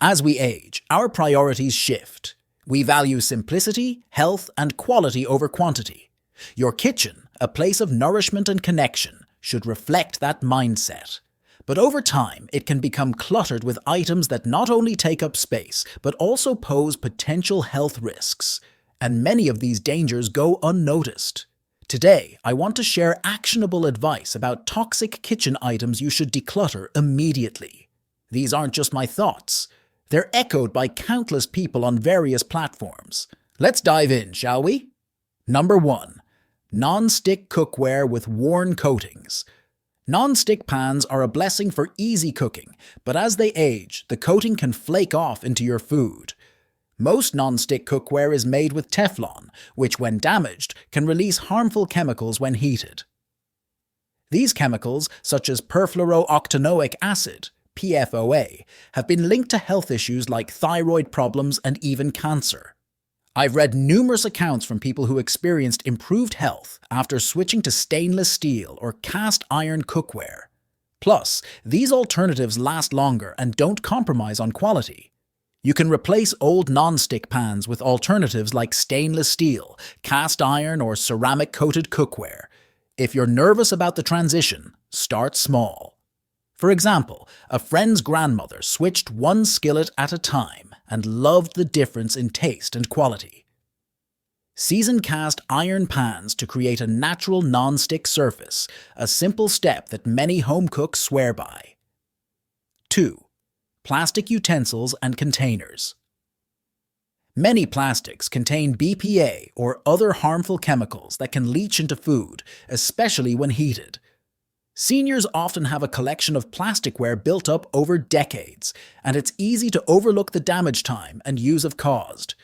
As we age, our priorities shift. We value simplicity, health, and quality over quantity. Your kitchen, a place of nourishment and connection, should reflect that mindset. But over time, it can become cluttered with items that not only take up space, but also pose potential health risks. And many of these dangers go unnoticed. Today, I want to share actionable advice about toxic kitchen items you should declutter immediately. These aren't just my thoughts. They're echoed by countless people on various platforms. Let's dive in, shall we? Number 1. Nonstick cookware with worn coatings. Non-stick pans are a blessing for easy cooking, but as they age, the coating can flake off into your food. Most non-stick cookware is made with Teflon, which when damaged can release harmful chemicals when heated. These chemicals, such as perfluorooctanoic acid, PFOA, have been linked to health issues like thyroid problems and even cancer. I've read numerous accounts from people who experienced improved health after switching to stainless steel or cast iron cookware. Plus, these alternatives last longer and don't compromise on quality. You can replace old non-stick pans with alternatives like stainless steel, cast iron, or ceramic-coated cookware. If you're nervous about the transition, start small. For example, a friend's grandmother switched one skillet at a time and loved the difference in taste and quality. Season cast iron pans to create a natural non-stick surface, a simple step that many home cooks swear by. 2. Plastic utensils and containers. Many plastics contain BPA or other harmful chemicals that can leach into food, especially when heated. Seniors often have a collection of plasticware built up over decades, and it's easy to overlook the damage time and use have caused.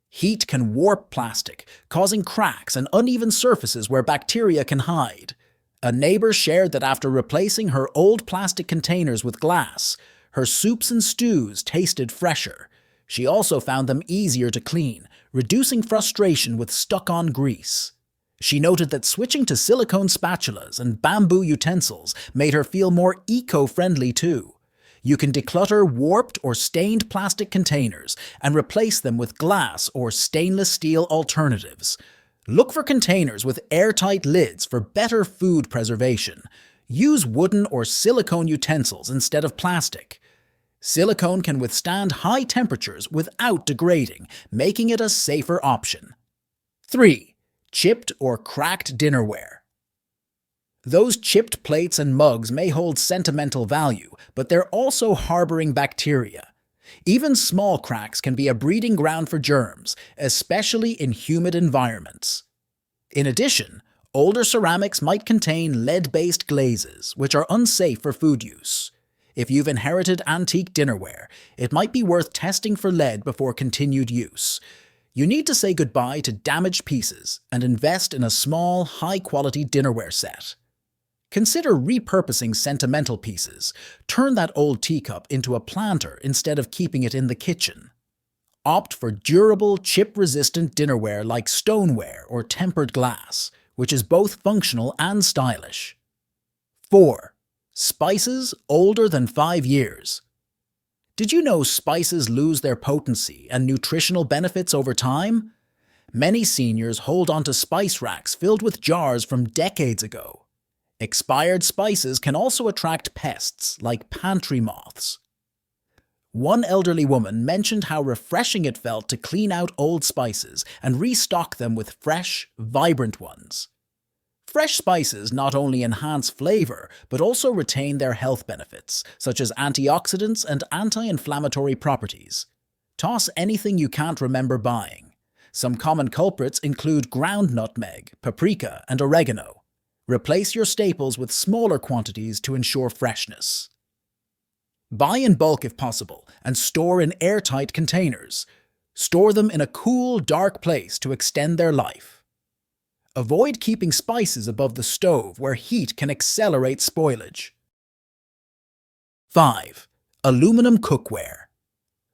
Heat can warp plastic, causing cracks and uneven surfaces where bacteria can hide. A neighbor shared that after replacing her old plastic containers with glass, her soups and stews tasted fresher. She also found them easier to clean, reducing frustration with stuck-on grease. She noted that switching to silicone spatulas and bamboo utensils made her feel more eco-friendly too. You can declutter warped or stained plastic containers and replace them with glass or stainless steel alternatives. Look for containers with airtight lids for better food preservation. Use wooden or silicone utensils instead of plastic. Silicone can withstand high temperatures without degrading, making it a safer option. 3. Chipped or cracked dinnerware. Those chipped plates and mugs may hold sentimental value, but they're also harboring bacteria. Even small cracks can be a breeding ground for germs, especially in humid environments. In addition, older ceramics might contain lead-based glazes, which are unsafe for food use. If you've inherited antique dinnerware, it might be worth testing for lead before continued use. You need to say goodbye to damaged pieces and invest in a small, high-quality dinnerware set. Consider repurposing sentimental pieces. Turn that old teacup into a planter instead of keeping it in the kitchen. Opt for durable, chip-resistant dinnerware like stoneware or tempered glass, which is both functional and stylish. 4. Spices older than 5 years. Did you know spices lose their potency and nutritional benefits over time? Many seniors hold onto spice racks filled with jars from decades ago. Expired spices can also attract pests like pantry moths. One elderly woman mentioned how refreshing it felt to clean out old spices and restock them with fresh, vibrant ones. Fresh spices not only enhance flavor, but also retain their health benefits, such as antioxidants and anti-inflammatory properties. Toss anything you can't remember buying. Some common culprits include ground nutmeg, paprika, and oregano. Replace your staples with smaller quantities to ensure freshness. Buy in bulk if possible, and store in airtight containers. Store them in a cool, dark place to extend their life. Avoid keeping spices above the stove where heat can accelerate spoilage. 5. Aluminum cookware.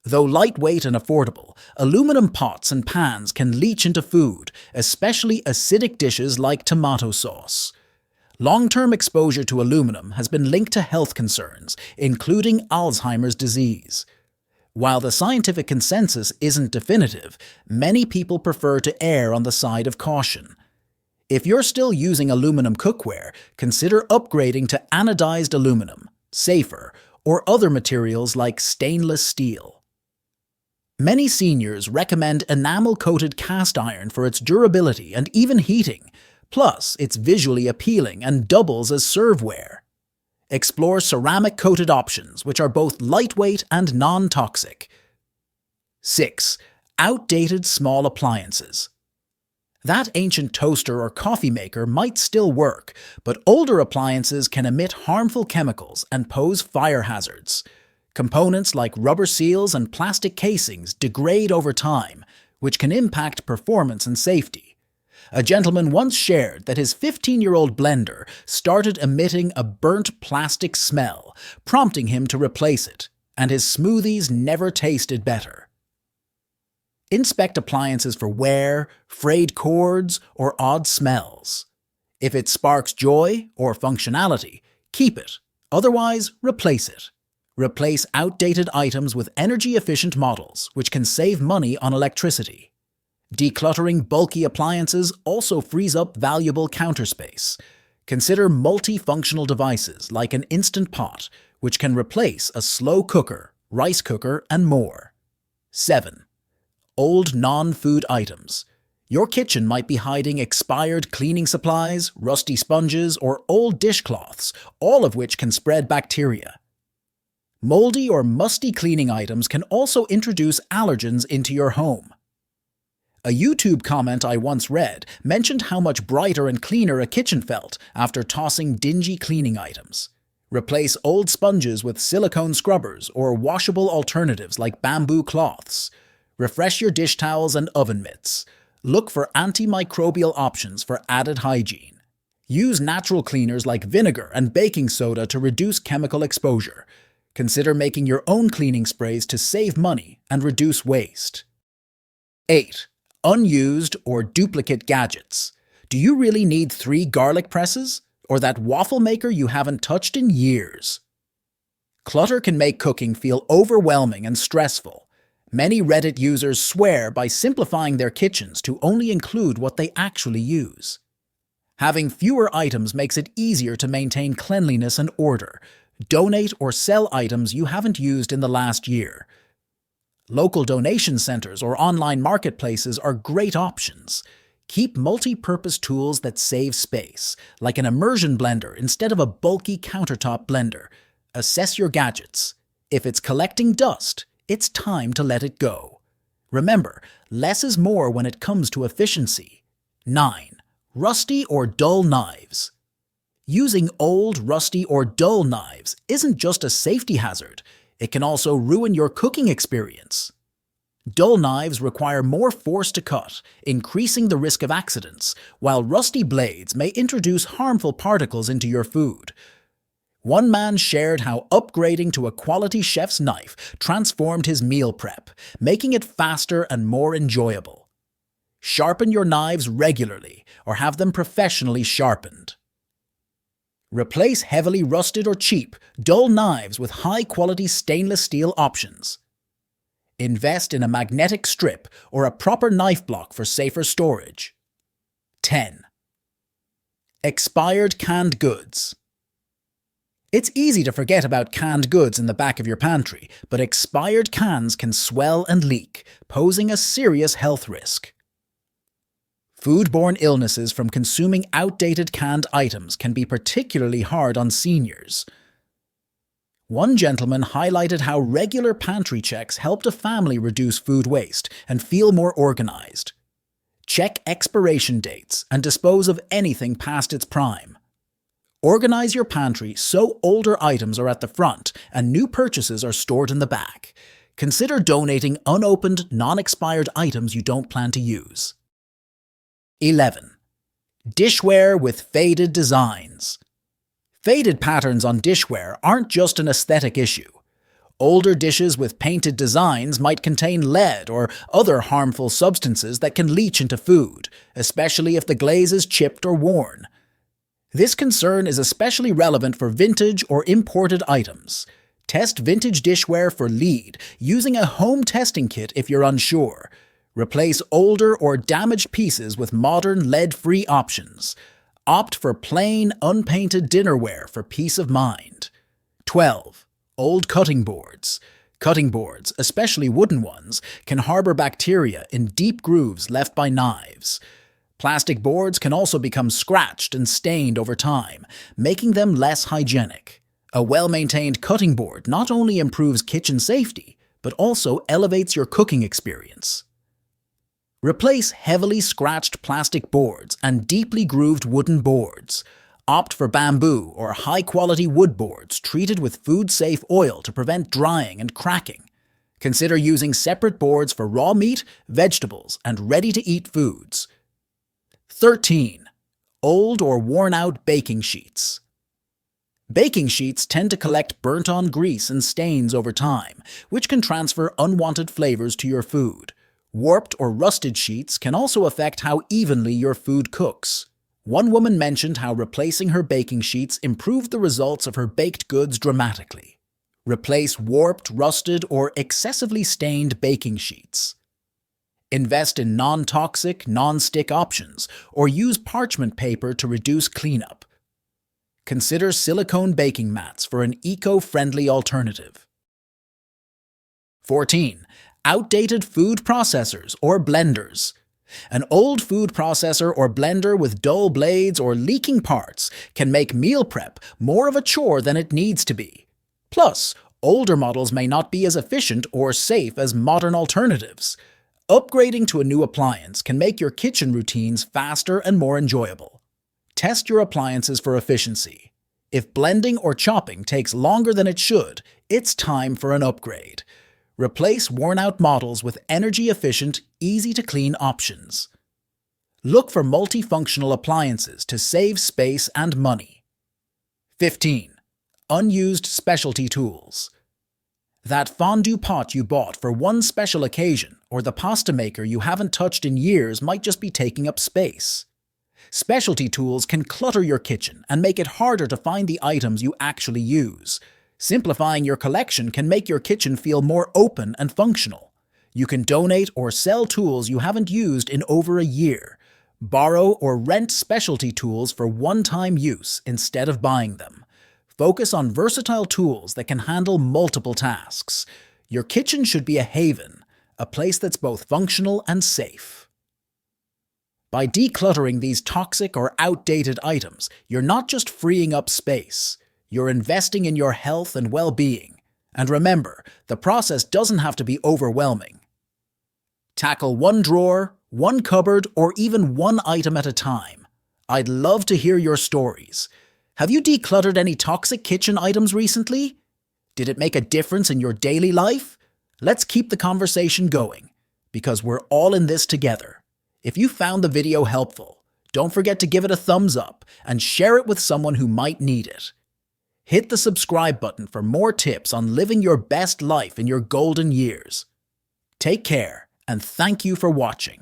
Though lightweight and affordable, aluminum pots and pans can leach into food, especially acidic dishes like tomato sauce. Long-term exposure to aluminum has been linked to health concerns, including Alzheimer's disease. While the scientific consensus isn't definitive, many people prefer to err on the side of caution. If you're still using aluminum cookware, consider upgrading to anodized aluminum, safer, or other materials like stainless steel. Many seniors recommend enamel-coated cast iron for its durability and even heating. Plus, it's visually appealing and doubles as serveware. Explore ceramic-coated options, which are both lightweight and non-toxic. 6. Outdated small appliances. That ancient toaster or coffee maker might still work, but older appliances can emit harmful chemicals and pose fire hazards. Components like rubber seals and plastic casings degrade over time, which can impact performance and safety. A gentleman once shared that his 15-year-old blender started emitting a burnt plastic smell, prompting him to replace it, and his smoothies never tasted better. Inspect appliances for wear, frayed cords, or odd smells. If it sparks joy or functionality, keep it. Otherwise, replace it. Replace outdated items with energy-efficient models, which can save money on electricity. Decluttering bulky appliances also frees up valuable counter space. Consider multifunctional devices like an Instant Pot, which can replace a slow cooker, rice cooker, and more. 7. Old non-food items. Your kitchen might be hiding expired cleaning supplies, rusty sponges, or old dishcloths, all of which can spread bacteria. Moldy or musty cleaning items can also introduce allergens into your home. A YouTube comment I once read mentioned how much brighter and cleaner a kitchen felt after tossing dingy cleaning items. Replace old sponges with silicone scrubbers or washable alternatives like bamboo cloths. Refresh your dish towels and oven mitts. Look for antimicrobial options for added hygiene. Use natural cleaners like vinegar and baking soda to reduce chemical exposure. Consider making your own cleaning sprays to save money and reduce waste. 8. Unused or duplicate gadgets. Do you really need 3 garlic presses? Or that waffle maker you haven't touched in years? Clutter can make cooking feel overwhelming and stressful. Many Reddit users swear by simplifying their kitchens to only include what they actually use. Having fewer items makes it easier to maintain cleanliness and order. Donate or sell items you haven't used in the last year. Local donation centers or online marketplaces are great options. Keep multi-purpose tools that save space, like an immersion blender instead of a bulky countertop blender. Assess your gadgets. If it's collecting dust, it's time to let it go. Remember, less is more when it comes to efficiency. 9. Rusty or dull knives. Using old, rusty, or dull knives isn't just a safety hazard. It can also ruin your cooking experience. Dull knives require more force to cut, increasing the risk of accidents, while rusty blades may introduce harmful particles into your food. One man shared how upgrading to a quality chef's knife transformed his meal prep, making it faster and more enjoyable. Sharpen your knives regularly or have them professionally sharpened. Replace heavily rusted or cheap, dull knives with high-quality stainless steel options. Invest in a magnetic strip or a proper knife block for safer storage. 10. Expired canned goods. It's easy to forget about canned goods in the back of your pantry, but expired cans can swell and leak, posing a serious health risk. Foodborne illnesses from consuming outdated canned items can be particularly hard on seniors. One gentleman highlighted how regular pantry checks helped a family reduce food waste and feel more organized. Check expiration dates and dispose of anything past its prime. Organize your pantry so older items are at the front and new purchases are stored in the back. Consider donating unopened, non-expired items you don't plan to use. 11. Dishware with faded designs. Faded patterns on dishware aren't just an aesthetic issue. Older dishes with painted designs might contain lead or other harmful substances that can leach into food, especially if the glaze is chipped or worn. This concern is especially relevant for vintage or imported items. Test vintage dishware for lead using a home testing kit if you're unsure. Replace older or damaged pieces with modern lead-free options. Opt for plain, unpainted dinnerware for peace of mind. 12. Old cutting boards. Cutting boards, especially wooden ones, can harbor bacteria in deep grooves left by knives. Plastic boards can also become scratched and stained over time, making them less hygienic. A well-maintained cutting board not only improves kitchen safety, but also elevates your cooking experience. Replace heavily scratched plastic boards and deeply grooved wooden boards. Opt for bamboo or high-quality wood boards treated with food-safe oil to prevent drying and cracking. Consider using separate boards for raw meat, vegetables, and ready-to-eat foods. 13. Old or worn-out baking sheets. Baking sheets tend to collect burnt-on grease and stains over time, which can transfer unwanted flavors to your food. Warped or rusted sheets can also affect how evenly your food cooks. One woman mentioned how replacing her baking sheets improved the results of her baked goods dramatically. Replace warped, rusted, or excessively stained baking sheets. Invest in non-toxic, non-stick options, or use parchment paper to reduce cleanup. Consider silicone baking mats for an eco-friendly alternative. 14. Outdated food processors or blenders. An old food processor or blender with dull blades or leaking parts can make meal prep more of a chore than it needs to be. Plus, older models may not be as efficient or safe as modern alternatives. Upgrading to a new appliance can make your kitchen routines faster and more enjoyable. Test your appliances for efficiency. If blending or chopping takes longer than it should, it's time for an upgrade. Replace worn-out models with energy-efficient, easy-to-clean options. Look for multifunctional appliances to save space and money. 15. Unused specialty tools. That fondue pot you bought for one special occasion or the pasta maker you haven't touched in years might just be taking up space. Specialty tools can clutter your kitchen and make it harder to find the items you actually use. Simplifying your collection can make your kitchen feel more open and functional. You can donate or sell tools you haven't used in over a year. Borrow or rent specialty tools for one-time use instead of buying them. Focus on versatile tools that can handle multiple tasks. Your kitchen should be a haven, a place that's both functional and safe. By decluttering these toxic or outdated items, you're not just freeing up space. You're investing in your health and well-being. And remember, the process doesn't have to be overwhelming. Tackle one drawer, one cupboard, or even one item at a time. I'd love to hear your stories. Have you decluttered any toxic kitchen items recently? Did it make a difference in your daily life? Let's keep the conversation going, because we're all in this together. If you found the video helpful, don't forget to give it a thumbs up and share it with someone who might need it. Hit the subscribe button for more tips on living your best life in your golden years. Take care, and thank you for watching.